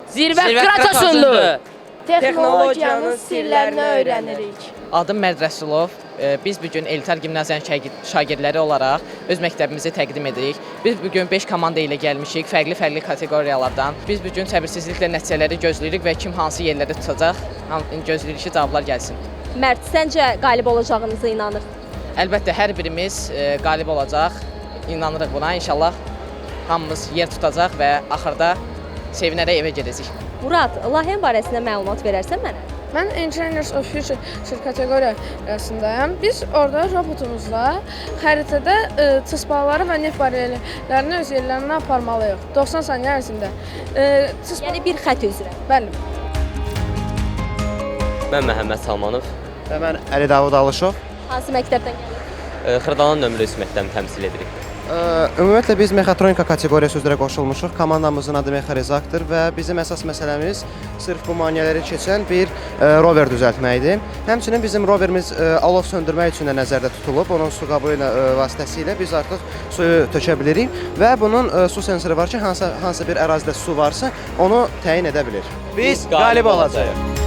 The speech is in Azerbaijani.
Zirvə Kratosundur. Texnologiyanın sirlərini öyrənirik. Adım Mərd Rəsulov. Biz bugün Elitar Gimnaziyanın şagirdləri olaraq öz məktəbimizi təqdim edirik. Biz bugün 5 komanda ilə gəlmişik, fərqli kateqoriyalardan. Biz bugün səbirsizliklə nəticələri gözləyirik və kim hansı yerləri tutacaq, gözləyirik ki, cavablar gəlsin. Mərd, səncə qalib olacağınıza inanır? Əlbəttə, hər birimiz qalib olacaq, inanırıq buna. İnşallah hamımız yer tutacaq və axırda sevinərək evə gedəcəyik. Murad, layihə barəsində məlumat verərsən mənə? Mən Engineers of Future kateqoriyasındayım. Biz orada robotumuzla xəritədə çıspaları və neft bariyerlərini öz yerlərinə aparmalıyıq. 90 saniyə ərzində. Yəni bir xətt üzrə. Bəli. Mən Məhəmməd Salmanov, Və mən Əli Davud Alışov. Hansı məktəbdən gəlir? Xırdalan nömrə üst məktəbini təmsil edirik. Ümumiyyətlə biz mexatronika kateqoriyası üzrə qoşulmuşuq. Komandamızın adı Mexarizakdır və bizim əsas məsələmiz sırf bu maneələri keçən bir rover düzəltməkdir. Həmçinin bizim roverimiz alov söndürmək üçün də nəzərdə tutulub. Onun su qabı ilə vasitəsilə biz artıq suyu tökə bilirik və bunun su sensoru var ki, hansı bir ərazidə su varsa, onu təyin edə bilir. Biz qalib olacağıq.